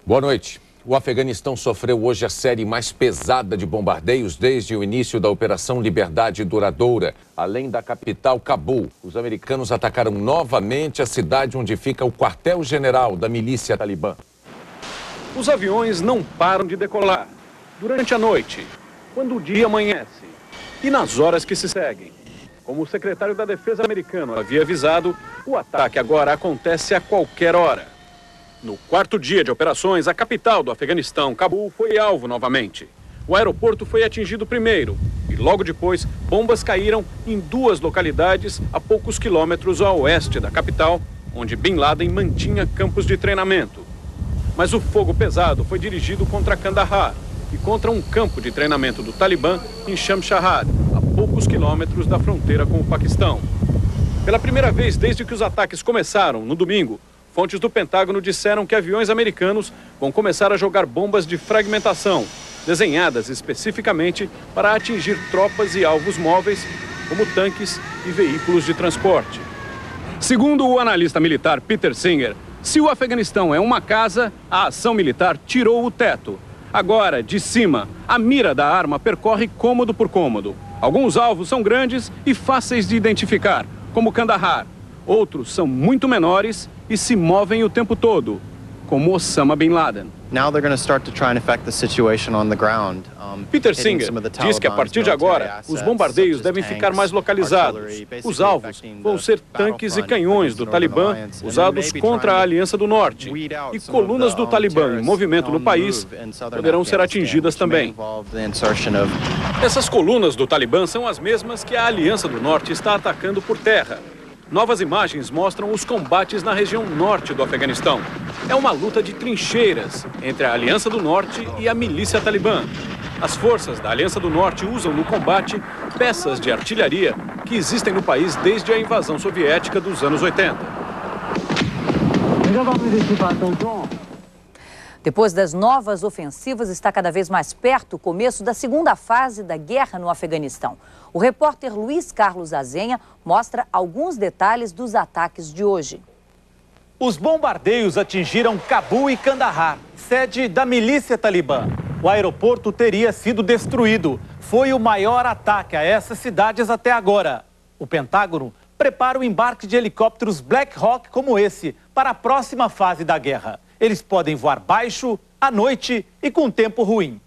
Boa noite. O Afeganistão sofreu hoje a série mais pesada de bombardeios desde o início da Operação Liberdade Duradoura. Além da capital, Cabul, os americanos atacaram novamente a cidade onde fica o quartel-general da milícia talibã. Os aviões não param de decolar durante a noite, quando o dia amanhece e nas horas que se seguem. Como o secretário da Defesa americano havia avisado, o ataque agora acontece a qualquer hora. No quarto dia de operações, a capital do Afeganistão, Cabul, foi alvo novamente. O aeroporto foi atingido primeiro e logo depois bombas caíram em duas localidades a poucos quilômetros a oeste da capital, onde Bin Laden mantinha campos de treinamento. Mas o fogo pesado foi dirigido contra Kandahar e contra um campo de treinamento do Talibã em Shamshahar, a poucos quilômetros da fronteira com o Paquistão. Pela primeira vez desde que os ataques começaram, no domingo, fontes do Pentágono disseram que aviões americanos vão começar a jogar bombas de fragmentação, desenhadas especificamente para atingir tropas e alvos móveis, como tanques e veículos de transporte. Segundo o analista militar Peter Singer, se o Afeganistão é uma casa, a ação militar tirou o teto. Agora, de cima, a mira da arma percorre cômodo por cômodo. Alguns alvos são grandes e fáceis de identificar, como Kandahar. Outros são muito menores e se movem o tempo todo, como Osama Bin Laden. Peter Singer diz que a partir de agora, os bombardeios devem ficar mais localizados. Os alvos vão ser tanques e canhões do Talibã usados contra a Aliança do Norte. E colunas do Talibã em movimento no país poderão ser atingidas também. Essas colunas do Talibã são as mesmas que a Aliança do Norte está atacando por terra. Novas imagens mostram os combates na região norte do Afeganistão. É uma luta de trincheiras entre a Aliança do Norte e a milícia talibã. As forças da Aliança do Norte usam no combate peças de artilharia que existem no país desde a invasão soviética dos anos 80. Depois das novas ofensivas, está cada vez mais perto o começo da segunda fase da guerra no Afeganistão. O repórter Luiz Carlos Azenha mostra alguns detalhes dos ataques de hoje. Os bombardeios atingiram Cabul e Kandahar, sede da milícia talibã. O aeroporto teria sido destruído. Foi o maior ataque a essas cidades até agora. O Pentágono prepara o embarque de helicópteros Black Hawk como esse para a próxima fase da guerra. Eles podem voar baixo, à noite e com tempo ruim.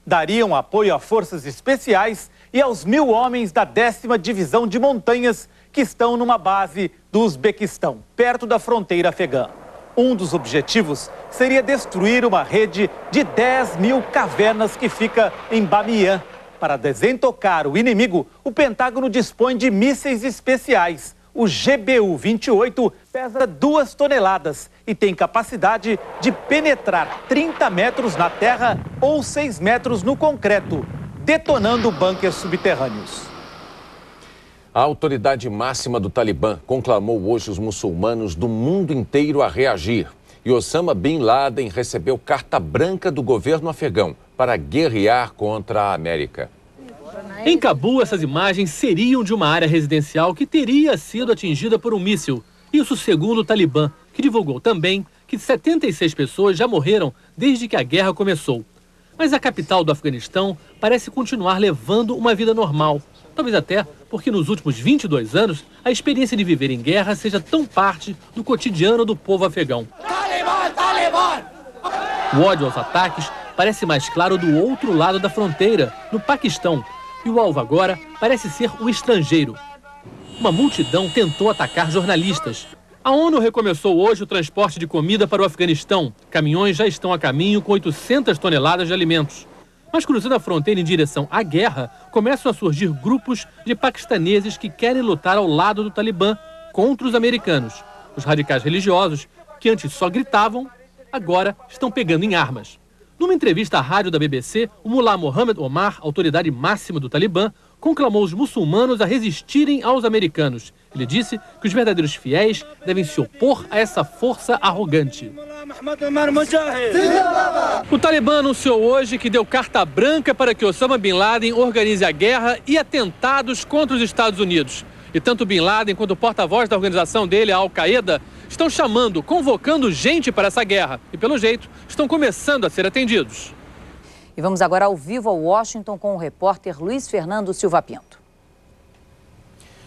Dariam apoio a forças especiais e aos 1.000 homens da 10ª Divisão de Montanhas que estão numa base do Uzbequistão, perto da fronteira afegã. Um dos objetivos seria destruir uma rede de 10.000 cavernas que fica em Bamiyan. Para desentocar o inimigo, o Pentágono dispõe de mísseis especiais. O GBU-28 pesa 2 toneladas e tem capacidade de penetrar 30 metros na terra ou 6 metros no concreto, detonando bunkers subterrâneos. A autoridade máxima do Talibã conclamou hoje os muçulmanos do mundo inteiro a reagir. E Osama Bin Laden recebeu carta branca do governo afegão para guerrear contra a América. Em Cabul, essas imagens seriam de uma área residencial que teria sido atingida por um míssil. Isso segundo o Talibã, que divulgou também que 76 pessoas já morreram desde que a guerra começou. Mas a capital do Afeganistão parece continuar levando uma vida normal. Talvez até porque nos últimos 22 anos, a experiência de viver em guerra seja tão parte do cotidiano do povo afegão. O ódio aos ataques parece mais claro do outro lado da fronteira, no Paquistão. E o alvo agora parece ser o estrangeiro. Uma multidão tentou atacar jornalistas. A ONU recomeçou hoje o transporte de comida para o Afeganistão. Caminhões já estão a caminho com 800 toneladas de alimentos. Mas cruzando a fronteira em direção à guerra, começam a surgir grupos de paquistaneses que querem lutar ao lado do Talibã contra os americanos. Os radicais religiosos, que antes só gritavam, agora estão pegando em armas. Numa entrevista à rádio da BBC, o mullah Mohammed Omar, autoridade máxima do Talibã, conclamou os muçulmanos a resistirem aos americanos. Ele disse que os verdadeiros fiéis devem se opor a essa força arrogante. O Talibã anunciou hoje que deu carta branca para que Osama Bin Laden organize a guerra e atentados contra os Estados Unidos. E tanto Bin Laden quanto o porta-voz da organização dele, a Al-Qaeda, estão chamando, convocando gente para essa guerra. E, pelo jeito, estão começando a ser atendidos. E vamos agora ao vivo a Washington com o repórter Luiz Fernando Silva Pinto.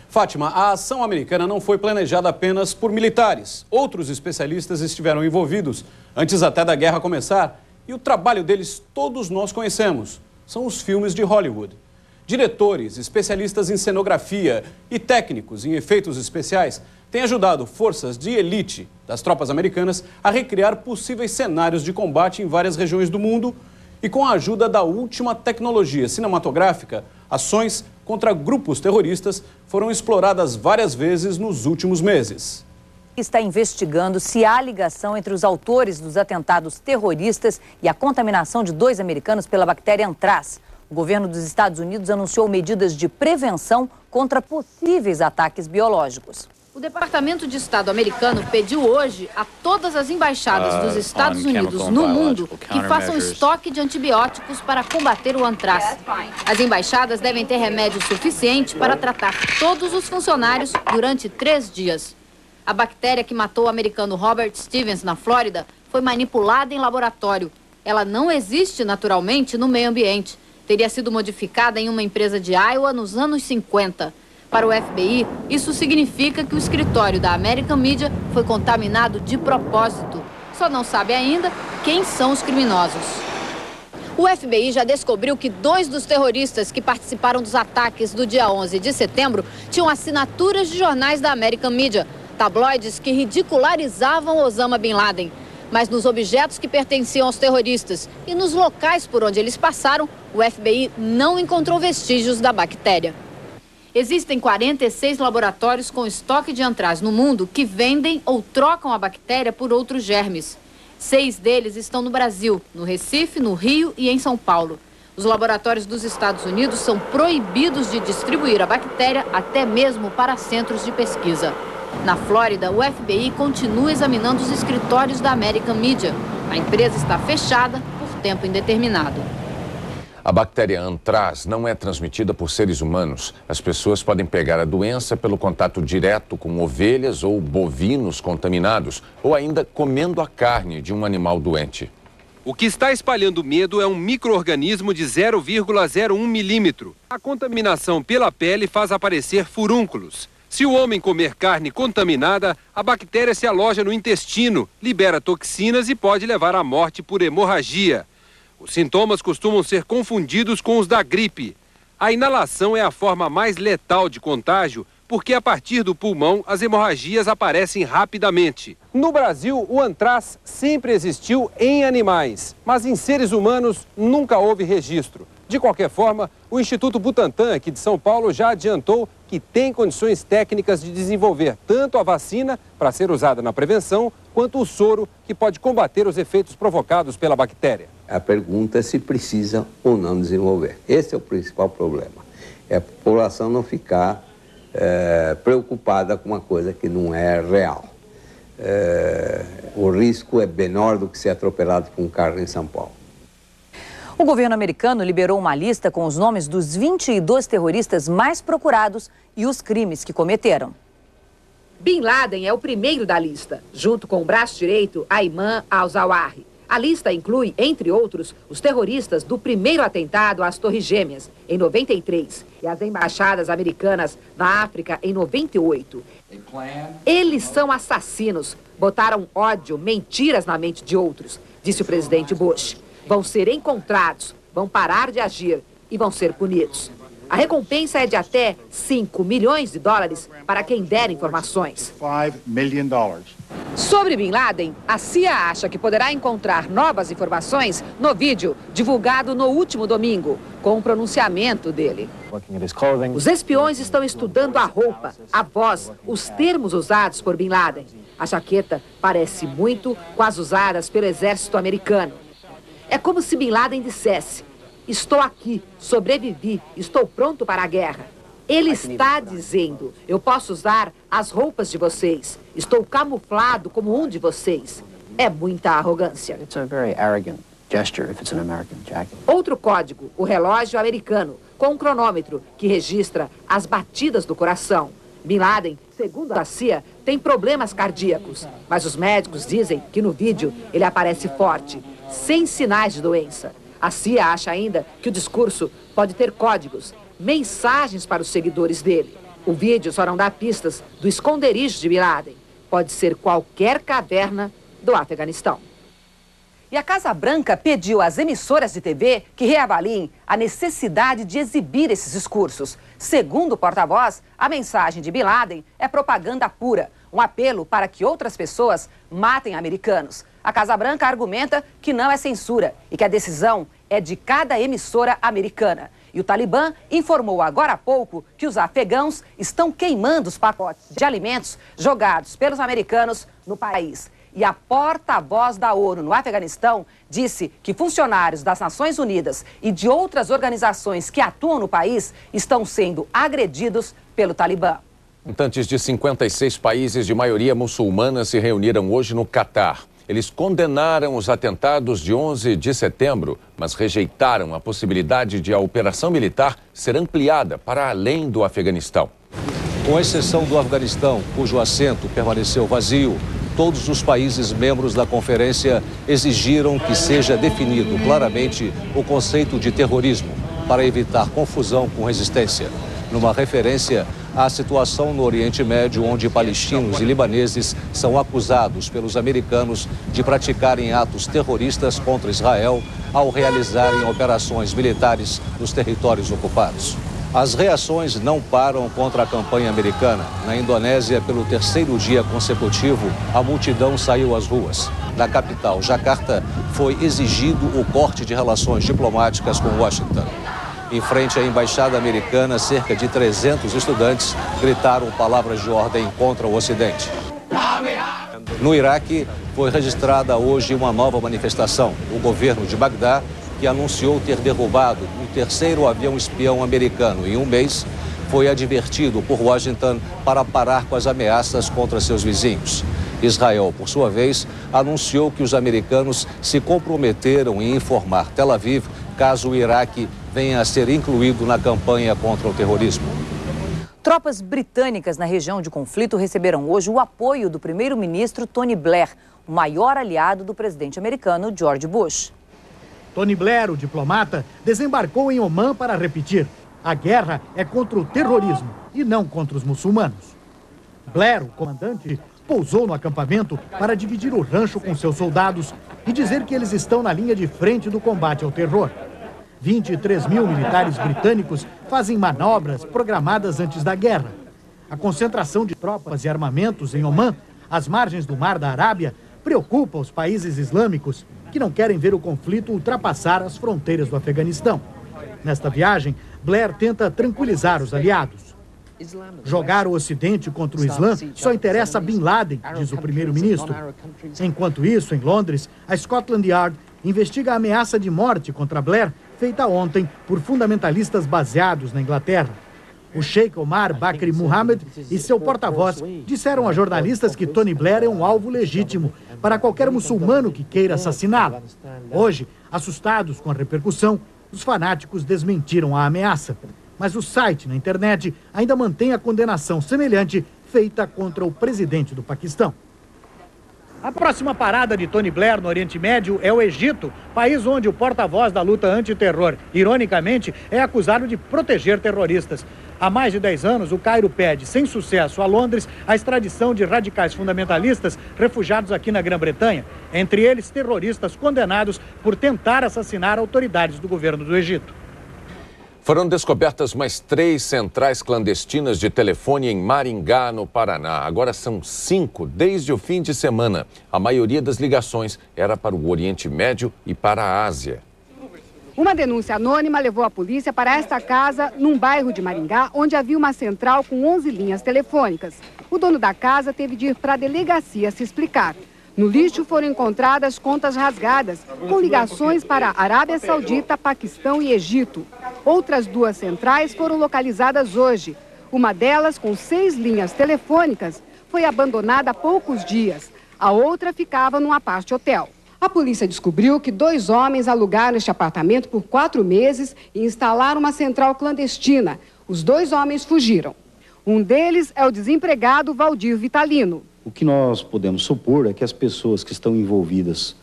Fátima, a ação americana não foi planejada apenas por militares. Outros especialistas estiveram envolvidos antes até da guerra começar. E o trabalho deles todos nós conhecemos. São os filmes de Hollywood. Diretores, especialistas em cenografia e técnicos em efeitos especiais têm ajudado forças de elite das tropas americanas a recriar possíveis cenários de combate em várias regiões do mundo. E com a ajuda da última tecnologia cinematográfica, ações contra grupos terroristas foram exploradas várias vezes nos últimos meses. Está investigando se há ligação entre os autores dos atentados terroristas e a contaminação de 2 americanos pela bactéria Anthrax. O governo dos Estados Unidos anunciou medidas de prevenção contra possíveis ataques biológicos. O Departamento de Estado americano pediu hoje a todas as embaixadas dos Estados Unidos no mundo que façam estoque de antibióticos para combater o Anthrax. As embaixadas devem ter remédio suficiente para tratar todos os funcionários durante 3 dias. A bactéria que matou o americano Robert Stevens na Flórida foi manipulada em laboratório. Ela não existe naturalmente no meio ambiente. Teria sido modificada em uma empresa de Iowa nos anos 50. Para o FBI, isso significa que o escritório da American Media foi contaminado de propósito. Só não sabe ainda quem são os criminosos. O FBI já descobriu que 2 dos terroristas que participaram dos ataques do dia 11 de setembro tinham assinaturas de jornais da American Media, tabloides que ridicularizavam Osama Bin Laden. Mas nos objetos que pertenciam aos terroristas e nos locais por onde eles passaram, o FBI não encontrou vestígios da bactéria. Existem 46 laboratórios com estoque de Anthrax no mundo que vendem ou trocam a bactéria por outros germes. 6 deles estão no Brasil, no Recife, no Rio e em São Paulo. Os laboratórios dos Estados Unidos são proibidos de distribuir a bactéria até mesmo para centros de pesquisa. Na Flórida, o FBI continua examinando os escritórios da American Media. A empresa está fechada por tempo indeterminado. A bactéria Anthrax não é transmitida por seres humanos. As pessoas podem pegar a doença pelo contato direto com ovelhas ou bovinos contaminados, ou ainda comendo a carne de um animal doente. O que está espalhando medo é um micro-organismo de 0,01 milímetro. A contaminação pela pele faz aparecer furúnculos. Se o homem comer carne contaminada, a bactéria se aloja no intestino, libera toxinas e pode levar à morte por hemorragia. Os sintomas costumam ser confundidos com os da gripe. A inalação é a forma mais letal de contágio, porque a partir do pulmão as hemorragias aparecem rapidamente. No Brasil, o Anthrax sempre existiu em animais, mas em seres humanos nunca houve registro. De qualquer forma, o Instituto Butantan, aqui de São Paulo, já adiantou que tem condições técnicas de desenvolver tanto a vacina, para ser usada na prevenção, quanto o soro, que pode combater os efeitos provocados pela bactéria. A pergunta é se precisa ou não desenvolver. Esse é o principal problema. É a população não ficar preocupada com uma coisa que não é real. O risco é menor do que ser atropelado por um carro em São Paulo. O governo americano liberou uma lista com os nomes dos 22 terroristas mais procurados e os crimes que cometeram. Bin Laden é o primeiro da lista, junto com o braço direito Ayman al-Zawahiri. A lista inclui, entre outros, os terroristas do primeiro atentado às Torres Gêmeas, em 93, e as embaixadas americanas na África, em 98. Eles são assassinos, botaram ódio, mentiras na mente de outros, disse o presidente Bush. Vão ser encontrados, vão parar de agir e vão ser punidos. A recompensa é de até $5 milhões para quem der informações. $5 million. Sobre Bin Laden, a CIA acha que poderá encontrar novas informações no vídeo divulgado no último domingo, com o pronunciamento dele. Os espiões estão estudando a roupa, a voz, os termos usados por Bin Laden. A jaqueta parece muito com as usadas pelo exército americano. É como se Bin Laden dissesse: estou aqui, sobrevivi, estou pronto para a guerra. Ele está dizendo: eu posso usar as roupas de vocês, estou camuflado como um de vocês. É muita arrogância. Outro código, o relógio americano, com um cronômetro que registra as batidas do coração. Bin Laden, segundo a CIA, tem problemas cardíacos. Mas os médicos dizem que no vídeo ele aparece forte, sem sinais de doença. A CIA acha ainda que o discurso pode ter códigos, mensagens para os seguidores dele. O vídeo só não dá pistas do esconderijo de Bin Laden. Pode ser qualquer caverna do Afeganistão. E a Casa Branca pediu às emissoras de TV que reavaliem a necessidade de exibir esses discursos. Segundo o porta-voz, a mensagem de Bin Laden é propaganda pura, um apelo para que outras pessoas matem americanos. A Casa Branca argumenta que não é censura e que a decisão é de cada emissora americana. E o Talibã informou agora há pouco que os afegãos estão queimando os pacotes de alimentos jogados pelos americanos no país. E a porta-voz da ONU no Afeganistão disse que funcionários das Nações Unidas e de outras organizações que atuam no país estão sendo agredidos pelo Talibã. Representantes de 56 países de maioria muçulmana se reuniram hoje no Catar. Eles condenaram os atentados de 11 de setembro, mas rejeitaram a possibilidade de a operação militar ser ampliada para além do Afeganistão. Com exceção do Afeganistão, cujo assento permaneceu vazio, todos os países membros da conferência exigiram que seja definido claramente o conceito de terrorismo, para evitar confusão com resistência. Numa referência à situação no Oriente Médio, onde palestinos e libaneses são acusados pelos americanos de praticarem atos terroristas contra Israel ao realizarem operações militares nos territórios ocupados. As reações não param contra a campanha americana. Na Indonésia, pelo terceiro dia consecutivo, a multidão saiu às ruas. Na capital, Jakarta, foi exigido o corte de relações diplomáticas com Washington. Em frente à embaixada americana, cerca de 300 estudantes gritaram palavras de ordem contra o Ocidente. No Iraque, foi registrada hoje uma nova manifestação. O governo de Bagdá, que anunciou ter derrubado o terceiro avião espião americano em um mês, foi advertido por Washington para parar com as ameaças contra seus vizinhos. Israel, por sua vez, anunciou que os americanos se comprometeram em informar Tel Aviv caso o Iraque venha a ser incluído na campanha contra o terrorismo. Tropas britânicas na região de conflito receberam hoje o apoio do primeiro-ministro Tony Blair, o maior aliado do presidente americano George Bush. Tony Blair, o diplomata, desembarcou em Omã para repetir: a guerra é contra o terrorismo e não contra os muçulmanos. Blair, o comandante, pousou no acampamento para dividir o rancho com seus soldados e dizer que eles estão na linha de frente do combate ao terror. 23 mil militares britânicos fazem manobras programadas antes da guerra. A concentração de tropas e armamentos em Omã, às margens do Mar da Arábia, preocupa os países islâmicos que não querem ver o conflito ultrapassar as fronteiras do Afeganistão. Nesta viagem, Blair tenta tranquilizar os aliados. Jogar o Ocidente contra o Islã só interessa a Bin Laden, diz o primeiro-ministro. Enquanto isso, em Londres, a Scotland Yard investiga a ameaça de morte contra Blair feita ontem por fundamentalistas baseados na Inglaterra. O Sheikh Omar Bakri Mohammed e seu porta-voz disseram a jornalistas que Tony Blair é um alvo legítimo para qualquer muçulmano que queira assassiná-lo. Hoje, assustados com a repercussão, os fanáticos desmentiram a ameaça. Mas o site na internet ainda mantém a condenação semelhante feita contra o presidente do Paquistão. A próxima parada de Tony Blair no Oriente Médio é o Egito, país onde o porta-voz da luta antiterror, ironicamente, é acusado de proteger terroristas. Há mais de 10 anos, o Cairo pede, sem sucesso, a Londres a extradição de radicais fundamentalistas refugiados aqui na Grã-Bretanha, entre eles terroristas condenados por tentar assassinar autoridades do governo do Egito. Foram descobertas mais 3 centrais clandestinas de telefone em Maringá, no Paraná. Agora são 5 desde o fim de semana. A maioria das ligações era para o Oriente Médio e para a Ásia. Uma denúncia anônima levou a polícia para esta casa, num bairro de Maringá, onde havia uma central com 11 linhas telefônicas. O dono da casa teve de ir para a delegacia se explicar. No lixo foram encontradas contas rasgadas, com ligações para Arábia Saudita, Paquistão e Egito. Outras 2 centrais foram localizadas hoje. Uma delas, com 6 linhas telefônicas, foi abandonada há poucos dias. A outra ficava num apart-hotel. A polícia descobriu que 2 homens alugaram este apartamento por 4 meses e instalaram uma central clandestina. Os 2 homens fugiram. Um deles é o desempregado Valdir Vitalino. O que nós podemos supor é que as pessoas que estão envolvidas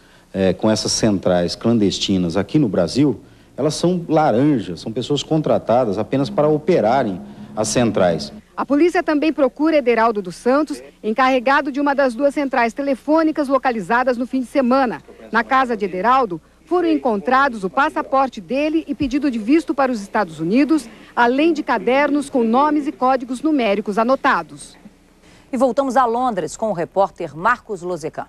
com essas centrais clandestinas aqui no Brasil, elas são laranjas, são pessoas contratadas apenas para operarem as centrais. A polícia também procura Ederaldo dos Santos, encarregado de uma das 2 centrais telefônicas localizadas no fim de semana. Na casa de Ederaldo, foram encontrados o passaporte dele e pedido de visto para os Estados Unidos, além de cadernos com nomes e códigos numéricos anotados. E voltamos a Londres com o repórter Marcos Lozecan.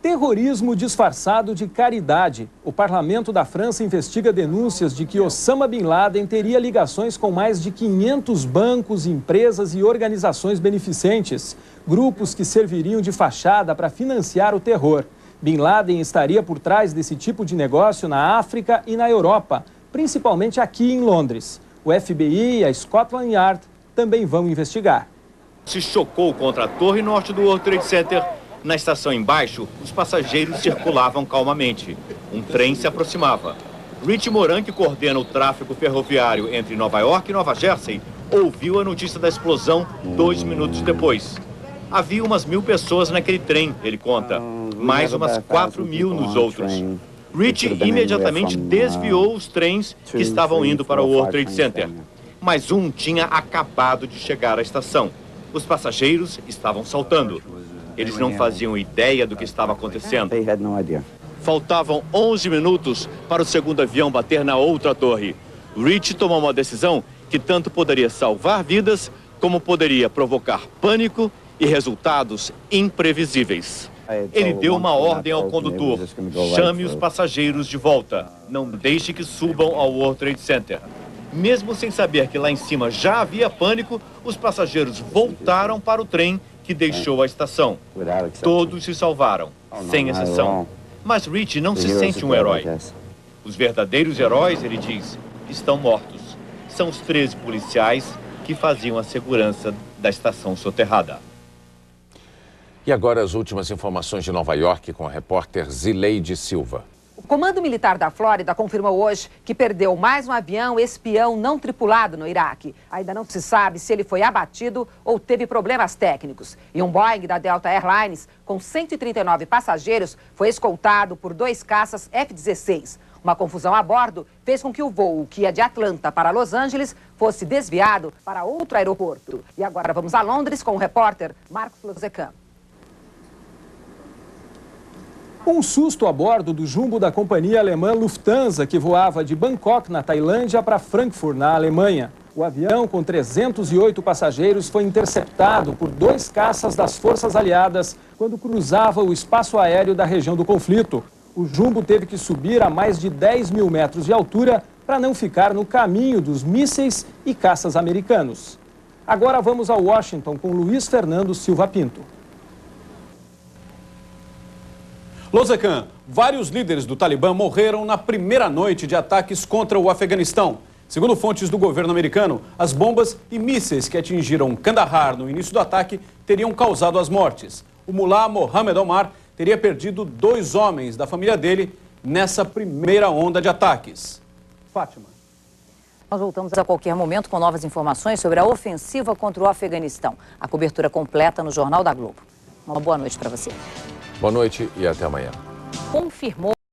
Terrorismo disfarçado de caridade. O parlamento da França investiga denúncias de que Osama Bin Laden teria ligações com mais de 500 bancos, empresas e organizações beneficentes. Grupos que serviriam de fachada para financiar o terror. Bin Laden estaria por trás desse tipo de negócio na África e na Europa, principalmente aqui em Londres. O FBI e a Scotland Yard também vão investigar. Se chocou contra a torre norte do World Trade Center. Na estação embaixo, os passageiros circulavam calmamente. Um trem se aproximava. Rich Moran, que coordena o tráfego ferroviário entre Nova York e Nova Jersey, ouviu a notícia da explosão 2 minutos depois. Havia umas 1.000 pessoas naquele trem, ele conta. Mais umas 4.000 nos outros. Rich imediatamente desviou os trens que estavam indo para o World Trade Center. Mas um tinha acabado de chegar à estação. Os passageiros estavam saltando. Eles não faziam ideia do que estava acontecendo. Faltavam 11 minutos para o segundo avião bater na outra torre. Rich tomou uma decisão que tanto poderia salvar vidas, como poderia provocar pânico e resultados imprevisíveis. Ele deu uma ordem ao condutor: chame os passageiros de volta. Não deixe que subam ao World Trade Center. Mesmo sem saber que lá em cima já havia pânico, os passageiros voltaram para o trem que deixou a estação. Todos se salvaram, sem exceção. Mas Rich não se sente um herói. Os verdadeiros heróis, ele diz, estão mortos. São os 13 policiais que faziam a segurança da estação soterrada. E agora as últimas informações de Nova York com a repórter Zileide Silva. O Comando Militar da Flórida confirmou hoje que perdeu mais um avião espião não tripulado no Iraque. Ainda não se sabe se ele foi abatido ou teve problemas técnicos. E um Boeing da Delta Airlines, com 139 passageiros, foi escoltado por 2 caças F-16. Uma confusão a bordo fez com que o voo, que ia de Atlanta para Los Angeles, fosse desviado para outro aeroporto. E agora vamos a Londres com o repórter Marcos Lozecan. Um susto a bordo do jumbo da companhia alemã Lufthansa, que voava de Bangkok, na Tailândia, para Frankfurt, na Alemanha. O avião, com 308 passageiros, foi interceptado por 2 caças das Forças Aliadas quando cruzava o espaço aéreo da região do conflito. O jumbo teve que subir a mais de 10 mil metros de altura para não ficar no caminho dos mísseis e caças americanos. Agora vamos a Washington com Luiz Fernando Silva Pinto. Lozecan, vários líderes do Talibã morreram na primeira noite de ataques contra o Afeganistão. Segundo fontes do governo americano, as bombas e mísseis que atingiram Kandahar no início do ataque teriam causado as mortes. O mulá Mohamed Omar teria perdido 2 homens da família dele nessa primeira onda de ataques. Fátima. Nós voltamos a qualquer momento com novas informações sobre a ofensiva contra o Afeganistão. A cobertura completa no Jornal da Globo. Uma boa noite para você. Boa noite e até amanhã. Confirmou